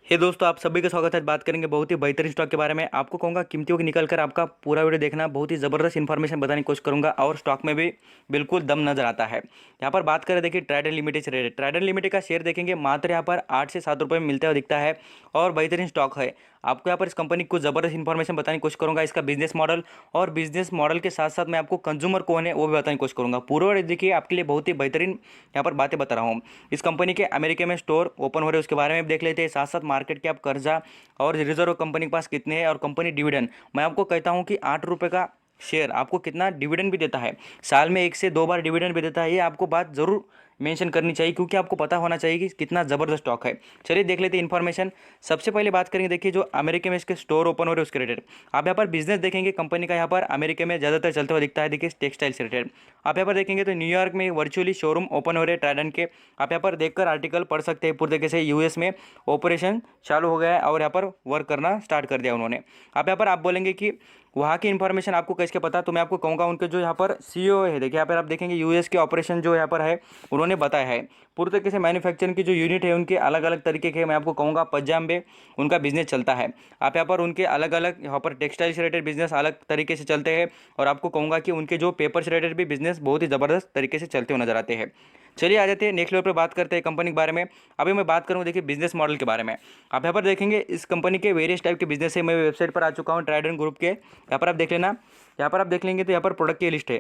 हे दोस्तों, आप सभी का स्वागत है। बात करेंगे बहुत ही बेहतरीन स्टॉक के बारे में। आपको कहूँगा कीमतियों की निकल कर आपका पूरा वीडियो देखना, बहुत ही ज़बरदस्त इन्फॉर्मेशन बताने की कोशिश करूंगा और स्टॉक में भी बिल्कुल दम नजर आता है। यहाँ पर बात करें, देखिए ट्राइडेंट लिमिटेड से रेट, ट्राइडेंट लिमिटेड का शेयर देखेंगे मात्र यहाँ पर 8 से 7 रुपये में मिलता हुआ दिखता है और बेहतरीन स्टॉक है। आपको यहाँ पर इस कंपनी को ज़बरदस्त इन्फॉर्मेशन बताने की कोशिश करूंगा, इसका बिजनेस मॉडल और बिजनेस मॉडल के साथ साथ मैं आपको कंज्यूमर कौन है वो भी बताने की कोशिश करूंगा। पूरा वीडियो देखिए, आपके लिए बहुत ही बेहतरीन यहाँ पर बातें बता रहा हूँ। इस कंपनी के अमेरिका में स्टोर ओपन हो रहे हैं, उसके बारे में भी देख लेते हैं। साथ साथ मार्केट कैप, कर्जा और रिजर्व कंपनी के पास कितने हैं और कंपनी डिविडेंड, मैं आपको कहता हूं कि 8 रुपये का शेयर आपको कितना डिविडेंड भी देता है, साल में 1 से 2 बार डिविडेंड भी देता है। ये आपको बात जरूर मेंशन करनी चाहिए क्योंकि आपको पता होना चाहिए कि कितना ज़बरदस्त स्टॉक है। चलिए देख लेते हैं इन्फॉर्मेशन। सबसे पहले बात करेंगे, देखिए जो अमेरिका में इसके स्टोर ओपन हो रहे हैं उसके रिलेटेड। आप यहाँ पर बिजनेस देखेंगे कंपनी का, यहाँ पर अमेरिका में ज़्यादातर चलते हुआ दिखता है। देखिए टेक्सटाइल से रिलेटेड आप यहाँ पर देखेंगे तो न्यूयॉर्क में वर्चुअली शोरूम ओपन हो रहे हैं ट्राइडेंट के। आप यहाँ पर देखकर आर्टिकल पढ़ सकते हैं। पूरी तरीके से यूएस में ऑपरेशन चालू हो गया है और यहाँ पर वर्क करना स्टार्ट कर दिया उन्होंने। आप यहाँ पर आप बोलेंगे कि वहाँ की इन्फॉर्मेशन आपको कैसे पता, तो मैं आपको कहूँगा उनके जो यहाँ पर सीईओ है, देखिए यहाँ पर आप देखेंगे यूएस के ऑपरेशन जो यहाँ पर है उन्होंने बताया है। पूरी तरीके से मैन्युफैक्चरिंग की जो यूनिट है उनके अलग अलग तरीके के, मैं आपको कहूँगा पंजाब उनका बिजनेस चलता है। आप यहाँ पर उनके अलग अलग यहाँ पर टेक्सटाइल से रिलेटेड बिजनेस अलग तरीके से चलते हैं और आपको कहूँगा कि उनके जो पेपर से रिलेटेड भी बिजनेस बहुत ही ज़बरदस्त तरीके से चलते हुए नजर आते हैं। चलिए आ जाते हैं नेक्स्ट लेवल पर, बात करते हैं कंपनी के बारे में। अभी मैं बात करूँ देखिए बिजनेस मॉडल के बारे में। आप यहाँ पर देखेंगे इस कंपनी के वेरियस टाइप के बिजनेस है। मैं वेबसाइट पर आ चुका हूँ ट्राइडेंट ग्रुप के, यहाँ पर आप देख लेना। यहाँ पर आप देख लेंगे तो यहाँ पर प्रोडक्ट की लिस्ट है,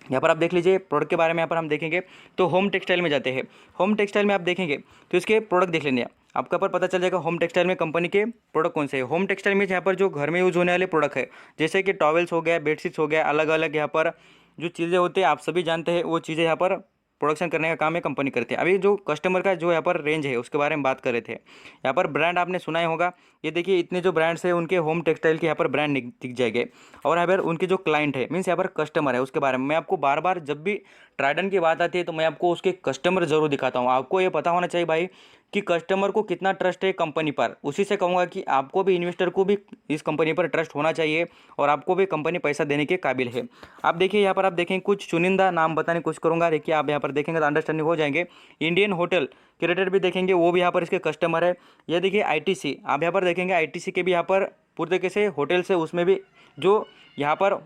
यहाँ पर आप देख लीजिए। प्रोडक्ट के बारे में यहाँ पर हम देखेंगे तो होम टेक्सटाइल में जाते हैं। होम टेक्सटाइल में आप देखेंगे तो इसके प्रोडक्ट देख लेंगे, आपका पर पता चल जाएगा होम टेक्सटाइल में कंपनी के प्रोडक्ट कौन से है। होम टेक्सटाइल में यहाँ पर जो घर में यूज होने वाले प्रोडक्ट है, जैसे कि टॉवेल्स हो गया, बेडशीट्स हो गया, अलग अलग यहाँ पर जो चीज़ें होती है आप सभी जानते हैं, वो चीज़ें यहाँ पर प्रोडक्शन करने का काम है कंपनी करती है। अभी जो कस्टमर का जो यहाँ पर रेंज है उसके बारे में बात कर रहे थे। यहाँ पर ब्रांड आपने सुना ही होगा, ये देखिए इतने जो ब्रांड्स है उनके होम टेक्सटाइल के यहाँ पर ब्रांड दिख जाएंगे। और यहाँ पर उनके जो क्लाइंट है मीन्स यहाँ पर कस्टमर है उसके बारे में मैं आपको बार बार, जब भी ट्राइडेंट की बात आती है तो मैं आपको उसके कस्टमर जरूर दिखाता हूँ। आपको ये पता होना चाहिए भाई कि कस्टमर को कितना ट्रस्ट है कंपनी पर। उसी से कहूँगा कि आपको भी, इन्वेस्टर को भी इस कंपनी पर ट्रस्ट होना चाहिए और आपको भी कंपनी पैसा देने के काबिल है। आप देखिए यहाँ पर आप देखें, कुछ चुनिंदा नाम बताने की कोशिश करूँगा। देखिए आप यहाँ पर देखेंगे तो अंडरस्टैंडिंग हो जाएंगे। इंडियन होटल के रिलेटेड भी देखेंगे, वो भी यहाँ पर इसके कस्टमर है। ये देखिए आईटीसी, आप यहाँ पर देखेंगे आईटीसी के भी यहाँ पर पूरी तरीके से होटल्स है, उसमें भी जो यहाँ पर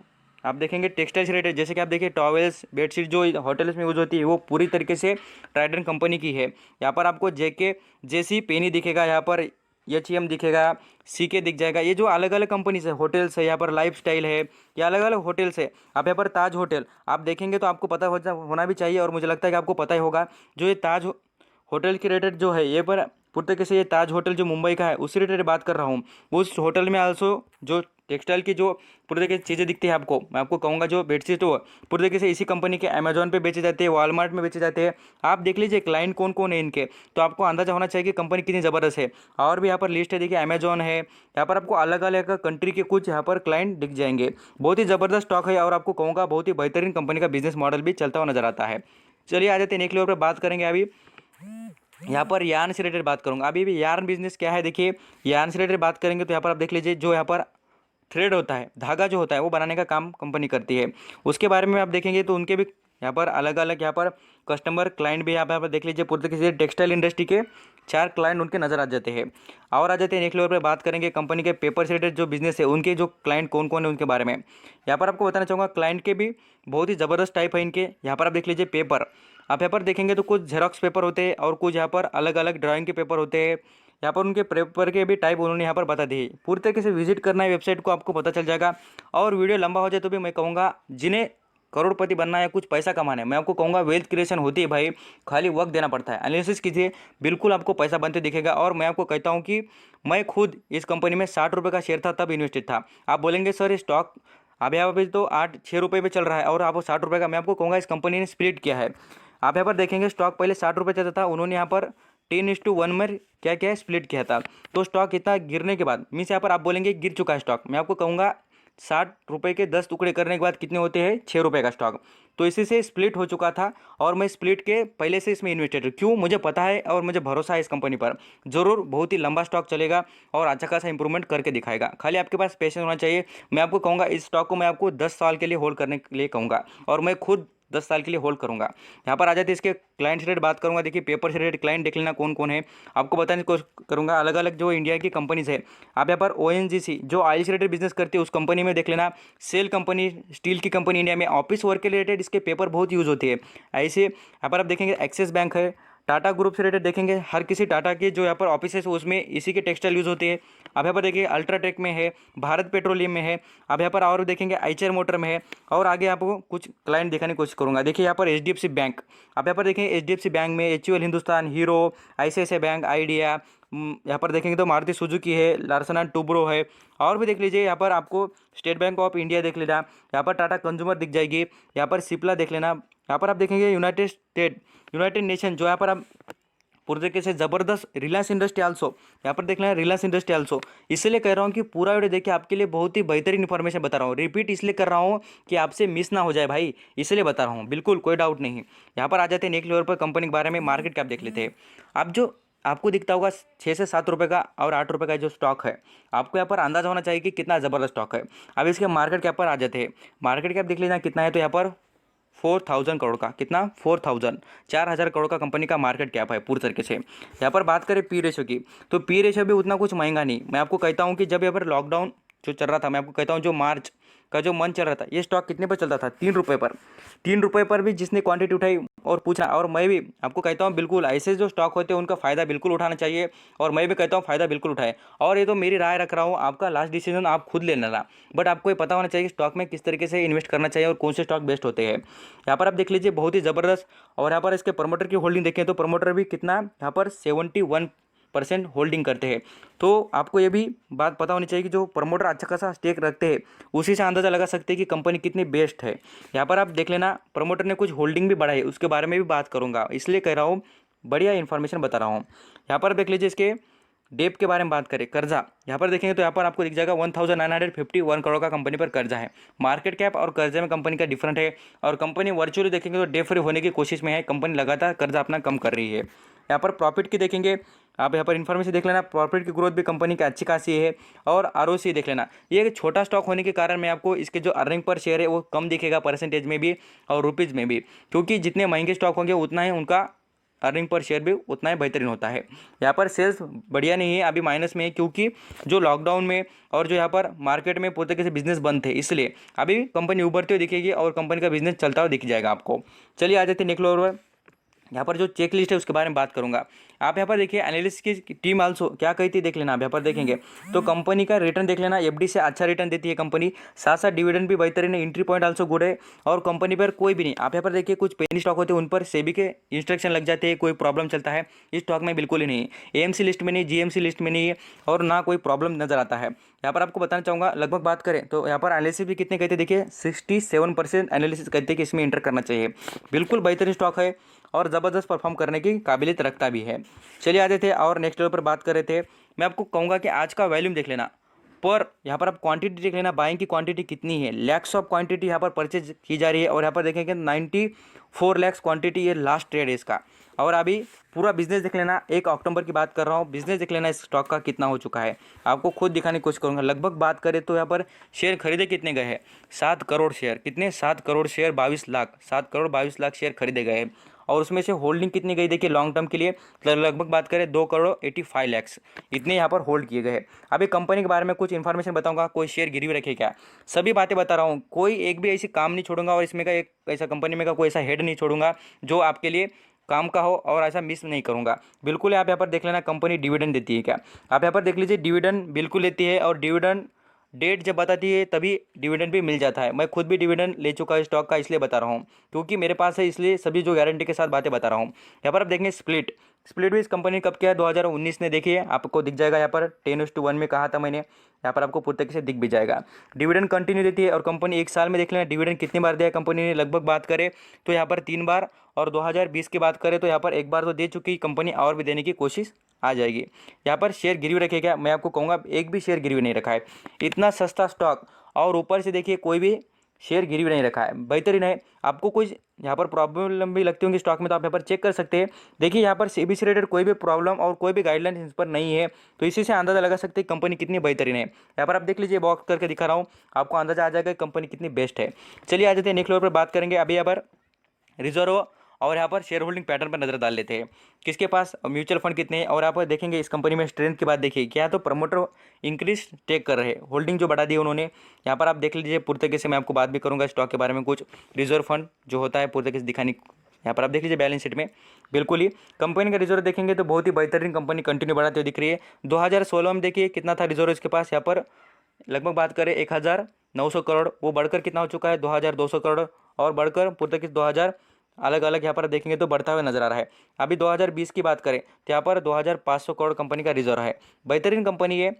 आप देखेंगे टेक्सटाइल से रिलेटेड, जैसे कि आप देखिए टॉवेल्स, बेडशीट जो होटल्स में यूज होती है वो पूरी तरीके से ट्राइडेंट कंपनी की है। यहाँ पर आपको जेके, जेसी पेनी दिखेगा, यहाँ पर एच दिखेगा, सीके दिख जाएगा। ये जो अलग अलग कंपनीज है, होटल्स है, यहाँ पर लाइफ स्टाइल है, ये अलग अलग होटल्स है। आप यहाँ पर ताज होटल आप देखेंगे तो आपको पता होना भी चाहिए और मुझे लगता है कि आपको पता ही होगा। जो ये ताज होटल के रिलेटेड जो है, ये पर पूरी तरीके से ये ताज होटल जो मुंबई का है उसी रिलेटेड बात कर रहा हूँ। उस होटल में आल्सो जो टेक्सटाइल की जो पूरी तरीके से चीज़ें दिखती है आपको, मैं आपको कहूँगा जो बेडशीट हो पूरी तरीके से इसी कंपनी के अमेजोन पे बेचे जाते हैं, वॉलमार्ट में बेचे जाते हैं। आप देख लीजिए क्लाइंट कौन कौन है इनके, तो आपको अंदाजा होना चाहिए कि कंपनी कितनी ज़बरदस्त है। और भी यहाँ पर लिस्ट है, देखिए अमेजोन है, यहाँ पर आपको अलग अलग कंट्री के कुछ यहाँ पर क्लाइंट दिख जाएंगे। बहुत ही ज़बरदस्त स्टॉक है और आपको कहूँगा बहुत ही बेहतरीन कंपनी का बिजनेस मॉडल भी चलता हुआ नजर आता है। चलिए आ जाते हैं नेक्स्ट लेवल पर, बात करेंगे अभी यहाँ पर यार्न से रिलेटेड बात करूंगा। अभी भी यार्न बिजनेस क्या है, देखिए यार्न से रिलेटेड बात करेंगे तो यहाँ पर आप देख लीजिए, जो यहाँ पर थ्रेड होता है, धागा जो होता है वो बनाने का काम कंपनी करती है। उसके बारे में आप देखेंगे तो उनके भी यहाँ पर अलग अलग यहाँ पर कस्टमर क्लाइंट भी यहाँ पर देख लीजिए। पूरी तरीके से टेक्सटाइल इंडस्ट्री के 4 क्लाइंट उनके नजर आ जाते हैं। और आ जाते हैं नेक्स्ट लेवल पर, बात करेंगे कंपनी के पेपर से रिलेटेड जो बिजनेस है उनके जो क्लाइंट कौन कौन है उनके बारे में। यहाँ पर आपको बताना चाहूँगा, क्लाइंट के भी बहुत ही ज़बरदस्त टाइप है इनके। यहाँ पर आप देख लीजिए पेपर, आप यहाँ पर देखेंगे तो कुछ जेरोक्स पेपर होते हैं और कुछ यहाँ पर अलग अलग ड्राइंग के पेपर होते हैं। यहाँ पर उनके पेपर के भी टाइप उन्होंने यहाँ पर बता दी है। पूरी तरीके से विजिट करना है वेबसाइट को, आपको पता चल जाएगा। और वीडियो लंबा हो जाए तो भी मैं कहूँगा, जिन्हें करोड़पति बनना है, कुछ पैसा कमाना है, मैं आपको कहूँगा वेल्थ क्रिएशन होती है भाई, खाली वक्त देना पड़ता है। एनालिसिस कीजिए, बिल्कुल आपको पैसा बनते दिखेगा। और मैं आपको कहता हूँ कि मैं खुद इस कंपनी में 60 रुपये का शेयर था तब इन्वेस्टेड था। आप बोलेंगे सर ये स्टॉक अब यहाँ पर तो 8-6 रुपये पे चल रहा है और आप 60 रुपये का, मैं आपको कहूँगा इस कंपनी ने स्प्लिट किया है। आप यहाँ पर देखेंगे स्टॉक पहले 60 रुपये चलता था, उन्होंने यहाँ पर 10:1 में क्या क्या स्प्लिट किया था। तो स्टॉक इतना गिरने के बाद मीन्स यहाँ पर आप बोलेंगे गिर चुका है स्टॉक, मैं आपको कहूँगा 60 रुपये के 10 टुकड़े करने के बाद कितने होते हैं, 6 रुपये का स्टॉक। तो इसी से स्प्लिट हो चुका था और मैं स्प्लिट के पहले से इसमें इन्वेस्टेड हूँ। क्यों, मुझे पता है और मुझे भरोसा है इस कंपनी पर, जरूर बहुत ही लंबा स्टॉक चलेगा और अच्छा खासा इंप्रूवमेंट करके दिखाएगा। खाली आपके पास पेशेंस होना चाहिए। मैं आपको कहूँगा इस स्टॉक को मैं आपको 10 साल के लिए होल्ड करने के लिए कहूँगा और मैं खुद 10 साल के लिए होल्ड करूँगा। यहाँ पर आ जाते इसके क्लाइंट से रिलेटेड बात करूँगा। देखिए पेपर से रिलेटेड क्लाइंट देख लेना कौन कौन है, आपको बताने की कोशिश करूँगा। अलग अलग जो इंडिया की कंपनीज है, आप यहाँ पर ONGC जो ऑयल से रिलेटेड बिजनेस करती है उस कंपनी में देख लेना। सेल कंपनी, स्टील की कंपनी इंडिया में, ऑफिस वर्क के रिलेटेड इसके पेपर बहुत यूज़ होती है। ऐसे यहाँ पर आप देखेंगे एक्सिस बैंक है, टाटा ग्रुप से रिलेटेड देखेंगे, हर किसी टाटा के जो यहाँ पर ऑफिस है उसमें इसी के टेक्सटाइल यूज़ होती है। आप यहाँ पर देखिए अल्ट्राटेक में है, भारत पेट्रोलियम में है, आप यहाँ पर और देखेंगे आइचर मोटर में है। और आगे आपको कुछ क्लाइंट दिखाने की कोशिश करूँगा। देखिए यहाँ पर HDFC बैंक, आप यहाँ पर देखेंगे HDFC बैंक में HUL Hindustan, hero, ICICI bank, idea, यहाँ पर देखेंगे तो मारुति सुजुकी है, लार्सन एंड टुब्रो है। और भी देख लीजिए, यहाँ पर आपको स्टेट बैंक ऑफ इंडिया देख लेना, यहाँ पर टाटा कंज्यूमर दिख जाएगी, यहाँ पर सिप्ला देख लेना। यहाँ पर आप देखेंगे यूनाइटेड नेशन, जो यहाँ पर आप पूरे तरीके से ज़बरदस्त, रिलायंस इंडस्ट्री आल्सो, यहाँ पर देख लेना रिलायंस इंडस्ट्री आल्सो। इसलिए कह रहा हूँ कि पूरा वीडियो देखिए, आपके लिए बहुत ही बेहतरीन इन्फॉर्मेशन बता रहा हूँ। रिपीट इसलिए कर रहा हूँ कि आपसे मिस ना हो जाए भाई, इसलिए बता रहा हूँ, बिल्कुल कोई डाउट नहीं। यहाँ पर आ जाते हैं नेक्स्ट लेवल पर कंपनी के बारे में, मार्केट कैप देख लेते हैं। आप जो आपको दिखता होगा 6 से 7 रुपये का और 8 रुपये का जो स्टॉक है, आपको यहाँ पर अंदाजा होना चाहिए कि कितना ज़बरदस्त स्टॉक है। अब इसके मार्केट कैप पर आ जाते हैं। मार्केट कैप देख लेना कितना है, तो यहाँ पर 4000 करोड़ का, कितना 4000 करोड़ का कंपनी का मार्केट कैप है पूरी तरीके से। यहाँ पर बात करें पी रेशो की, तो पी रेशो भी उतना कुछ महंगा नहीं। मैं आपको कहता हूँ कि जब यहाँ पर लॉकडाउन जो चल रहा था, मैं आपको कहता हूँ जो मार्च का जो मंथ चल रहा था, ये स्टॉक कितने पर चलता था, 3 रुपये पर। 3 रुपये पर भी जिसने क्वांटिटी उठाई और पूछा, और मैं भी आपको कहता हूँ बिल्कुल ऐसे जो स्टॉक होते हैं उनका फ़ायदा बिल्कुल उठाना चाहिए, और मैं भी कहता हूँ फ़ायदा बिल्कुल उठाए। और ये तो मेरी राय रख रहा हूँ, आपका लास्ट डिसीजन आप खुद ले लेना, बट आपको ये पता होना चाहिए कि स्टॉक में किस तरीके से इन्वेस्ट करना चाहिए और कौन से स्टॉक बेस्ट होते हैं। यहाँ पर आप देख लीजिए बहुत ही ज़बरदस्त। और यहाँ पर इसके प्रमोटर की होल्डिंग देखें तो प्रमोटर भी कितना यहाँ पर 71% होल्डिंग करते हैं। तो आपको ये भी बात पता होनी चाहिए कि जो प्रमोटर अच्छा खासा स्टेक रखते हैं, उसी से अंदाज़ा लगा सकते हैं कि कंपनी कितनी बेस्ट है। यहाँ पर आप देख लेना प्रमोटर ने कुछ होल्डिंग भी बढ़ाई, उसके बारे में भी बात करूँगा, इसलिए कह रहा हूँ बढ़िया इन्फॉर्मेशन बता रहा हूँ। यहाँ पर देख लीजिए इसके डेप के बारे में बात करें, कर्जा, यहाँ पर देखेंगे तो यहाँ पर आपको दिख जाएगा 1951 करोड़ का कंपनी पर कर्जा है। मार्केट कैप और कर्जे में कंपनी का डिफरेंट है, और कंपनी वर्चुअली देखेंगे तो डेट फ्री होने की कोशिश में है। कंपनी लगातार कर्जा अपना कम कर रही है। यहाँ पर प्रॉफिट की देखेंगे, आप यहाँ पर इन्फॉर्मेशन देख लेना, प्रॉफिट की ग्रोथ भी कंपनी की अच्छी खासी है। और ROC देख लेना, ये एक छोटा स्टॉक होने के कारण मैं आपको इसके जो अर्निंग पर शेयर है वो कम दिखेगा परसेंटेज में भी और रुपीज़ में भी, क्योंकि जितने महंगे स्टॉक होंगे उतना ही उनका अर्निंग पर शेयर भी उतना ही बेहतरीन होता है। यहाँ पर सेल्स बढ़िया नहीं है, अभी माइनस में है, क्योंकि जो लॉकडाउन में और जो यहाँ पर मार्केट में पूरे तरीके से बिजनेस बंद थे, इसलिए अभी कंपनी उभरती हुई दिखेगी और कंपनी का बिजनेस चलता हुआ दिख जाएगा आपको। चलिए आ जाते हैं नेक्स्ट लेवल पर। यहाँ पर जो चेक लिस्ट है उसके बारे में बात करूंगा। आप यहाँ पर देखिए एनालिस्ट की टीम आल्सो क्या कहती है देख लेना। आप यहाँ पर देखेंगे तो कंपनी का रिटर्न देख लेना, FD से अच्छा रिटर्न देती है कंपनी, साथ साथ डिविडेंड भी बेहतरीन है, एंट्री पॉइंट आल्सो गुड है, और कंपनी पर कोई भी नहीं। आप यहाँ पर देखिए कुछ पेनी स्टॉक होते हैं उन पर सेबी के इंस्ट्रक्शन लग जाते हैं, कोई प्रॉब्लम चलता है। इस स्टॉक में बिल्कुल ही नहीं, AMC लिस्ट में नहीं, GMC लिस्ट में नहीं है, और ना कोई प्रॉब्लम नजर आता है। यहाँ पर आपको बताना चाहूँगा, लगभग बात करें तो यहाँ पर एनालिसिस भी कितने कहते हैं, देखिए 67% एनालिसिस कहते हैं कि इसमें इंटर करना चाहिए। बिल्कुल बेहतरीन स्टॉक है और ज़बरदस्त परफॉर्म करने की काबिलियत रखता भी है। चलिए आते थे और नेक्स्ट लेवल पर बात कर रहे थे। मैं आपको कहूँगा कि आज का वॉल्यूम देख लेना, पर यहाँ पर आप क्वांटिटी देख लेना, बाइंग की क्वांटिटी कितनी है, लैक्स ऑफ क्वांटिटी यहाँ पर परचेज की जा रही है। और यहाँ पर देखेंगे 94 लैक्स क्वांटिटी ये लास्ट ट्रेड है इसका। और अभी पूरा बिजनेस देख लेना, 1 अक्टूबर की बात कर रहा हूँ, बिजनेस देख लेना इस स्टॉक का कितना हो चुका है, आपको खुद दिखाने की कोशिश करूँगा। लगभग बात करें तो यहाँ पर शेयर खरीदे कितने गए हैं, 7 करोड़ शेयर, कितने 7 करोड़ शेयर 22 लाख, 7 करोड़ 22 लाख शेयर खरीदे गए हैं। और उसमें से होल्डिंग कितनी गई देखिए लॉन्ग टर्म के लिए, लगभग बात करें 2 करोड़ 85 लाख इतने यहाँ पर होल्ड किए गए। अभी कंपनी के बारे में कुछ इन्फॉर्मेशन बताऊंगा, कोई शेयर गिरवी रखे क्या, सभी बातें बता रहा हूँ, कोई एक भी ऐसी काम नहीं छोड़ूंगा, और इसमें का एक ऐसा कंपनी में का कोई ऐसा हेड नहीं छोड़ूंगा जो आपके लिए काम का हो, और ऐसा मिस नहीं करूंगा बिल्कुल। आप यहाँ पर देख लेना कंपनी डिविडेंड देती है क्या, आप यहाँ पर देख लीजिए डिविडेंड बिल्कुल लेती है, और डिविडेंड डेट जब बताती है तभी डिविडेंड भी मिल जाता है। मैं खुद भी डिविडेंड ले चुका है स्टॉक का, इसलिए बता रहा हूँ क्योंकि मेरे पास है, इसलिए सभी जो गारंटी के साथ बातें बता रहा हूँ। यहाँ पर आप देखेंगे स्प्लिट भी इस कंपनी ने कब किया है, 2019 ने, देखिए आपको दिख जाएगा यहाँ पर 10:1 में कहा था मैंने, यहाँ पर आपको पूरी तरीके से दिख भी जाएगा। डिविडेंड कंटिन्यू देती है, और कंपनी 1 साल में देख लेना डिविडेंड कितनी बार दिया है कंपनी ने, लगभग बात करें तो यहाँ पर 3 बार, और 2020 की बात करें तो यहाँ पर 1 बार तो दे चुकी कंपनी, और भी देने की कोशिश आ जाएगी। यहाँ पर शेयर गिरवी रखेगा, मैं आपको कहूँगा एक भी शेयर गिरवी नहीं रखा है, इतना सस्ता स्टॉक, और ऊपर से देखिए कोई भी शेयर गिरवी नहीं रखा है, बेहतरीन है। आपको कुछ यहाँ पर प्रॉब्लम भी लगती होंगी स्टॉक में, तो आप यहाँ पर चेक कर सकते हैं। देखिए यहाँ पर सेबी से रिलेटेड कोई भी प्रॉब्लम और कोई भी गाइडलाइन इस पर नहीं है, तो इसी से अंदाजा लगा सकते हैं कंपनी कितनी बेहतरीन है। यहाँ पर आप देख लीजिए, बॉक्स करके दिखा रहा हूँ, आपको अंदाजा आ जाएगा कंपनी कितनी बेस्ट है। चलिए आ जाते हैं नेक्स्ट लेवल पर बात करेंगे। अभी यहाँ पर रिजर्व और यहाँ पर शेयर होल्डिंग पैटर्न पर नजर डाल लेते हैं। किसके पास म्यूचुअल फंड कितने हैं, और यहाँ पर देखेंगे इस कंपनी में स्ट्रेंथ की बात देखिए क्या है, तो प्रमोटर इंक्रीज टेक कर रहे हैं, होल्डिंग जो बढ़ा दी उन्होंने। यहाँ पर आप देख लीजिए पुर्तगीज से मैं आपको बात भी करूँगा स्टॉक के बारे में, कुछ रिजर्व फंड जो होता है पुर्तगीज दिखाने, यहाँ पर आप देख लीजिए बैलेंस शीट में बिल्कुल ही कंपनी का रिजर्व देखेंगे तो बहुत ही बेहतरीन कंपनी कंटिन्यू बढ़ाते हुए दिख रही है। 2016 में देखिए कितना था रिजर्व इसके पास, यहाँ पर लगभग बात करें 1900 करोड़, वो बढ़कर कितना हो चुका है 2200 करोड़, और बढ़कर पुर्तगीज 2000 अलग अलग यहाँ पर देखेंगे तो बढ़ता हुआ नजर आ रहा है। अभी 2020 की बात करें तो यहाँ पर 2500 करोड़ कंपनी का रिजर्व है। बेहतरीन कंपनी है,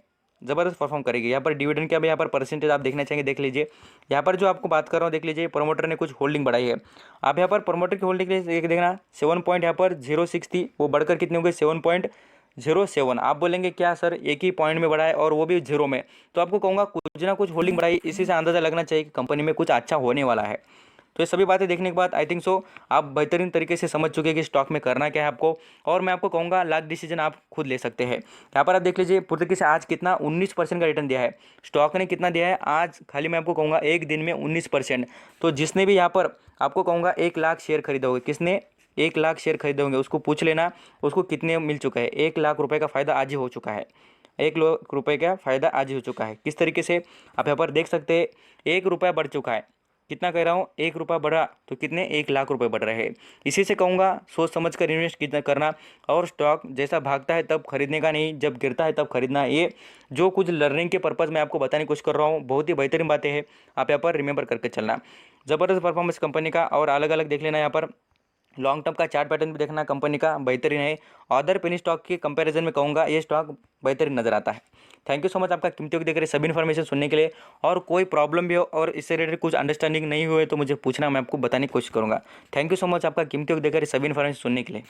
जबरदस्त परफॉर्म करेगी। यहाँ पर डिविडेंड का भी यहाँ पर परसेंटेज आप देखना चाहेंगे, देख लीजिए। यहाँ पर जो आपको बात कर रहा हूँ देख लीजिए, प्रमोटर ने कुछ होल्डिंग बढ़ाई है। आप यहाँ पर प्रमोटर की होल्डिंग देखना 7 पॉइंट यहाँ पर 06 थी, वो बढ़कर कितनी हो गई 7.07। आप बोलेंगे क्या सर एक ही पॉइंट में बढ़ा है और वो भी जीरो में, तो आपको कहूँगा कुछ ना कुछ होल्डिंग बढ़ाई, इसी से अंदाजा लगना चाहिए कि कंपनी में कुछ अच्छा होने वाला है। तो ये सभी बातें देखने के बाद आई थिंक सो आप बेहतरीन तरीके से समझ चुके हैं कि स्टॉक में करना क्या है आपको, और मैं आपको कहूँगा लास्ट डिसीजन आप खुद ले सकते हैं। यहाँ पर आप देख लीजिए पुर्तगीज से आज कितना 19% का रिटर्न दिया है, स्टॉक ने कितना दिया है आज, खाली मैं आपको कहूँगा एक दिन में 19%। तो जिसने भी यहाँ पर आपको कहूँगा 1 लाख शेयर खरीदा होगा, किसने 1 लाख शेयर खरीदे होंगे उसको पूछ लेना उसको कितने मिल चुका है। 1 लाख रुपए का फ़ायदा आज ही हो चुका है, 1 लाख रुपए का फ़ायदा आज ही हो चुका है। किस तरीके से आप यहाँ पर देख सकते हैं, 1 रुपया बढ़ चुका है, कितना कह रहा हूँ 1 रुपया बढ़ा तो कितने 1 लाख रुपए बढ़ रहे हैं। इसी से कहूँगा सोच समझ कर इन्वेस्ट कितना करना, और स्टॉक जैसा भागता है तब खरीदने का नहीं, जब गिरता है तब खरीदना है। ये जो कुछ लर्निंग के पर्पज़ मैं आपको बताने की कोशिश कर रहा हूँ, बहुत ही बेहतरीन बातें हैं, आप यहाँ पर रिमेंबर करके चलना। ज़बरदस्त परफॉर्मेंस कंपनी का, और अलग अलग देख लेना यहाँ पर लॉन्ग टर्म का चार्ट पैटर्न भी देखना कंपनी का बेहतरीन है। अदर पेनी स्टॉक के कंपैरिजन में कहूँगा ये स्टॉक बेहतरीन नजर आता है। थैंक यू सो मच आपका कीमती वक्त देख रहे सभी इन्फॉर्मेशन सुनने के लिए, और कोई प्रॉब्लम भी हो और इससे रिलेटेड कुछ अंडरस्टैंडिंग नहीं हुए तो मुझे पूछना, मैं आपको बताने की कोशिश करूँगा। थैंक यू सो मच आपका कीमती वक्त देख रहे सभी इन्फॉर्मेशन सुनने के लिए।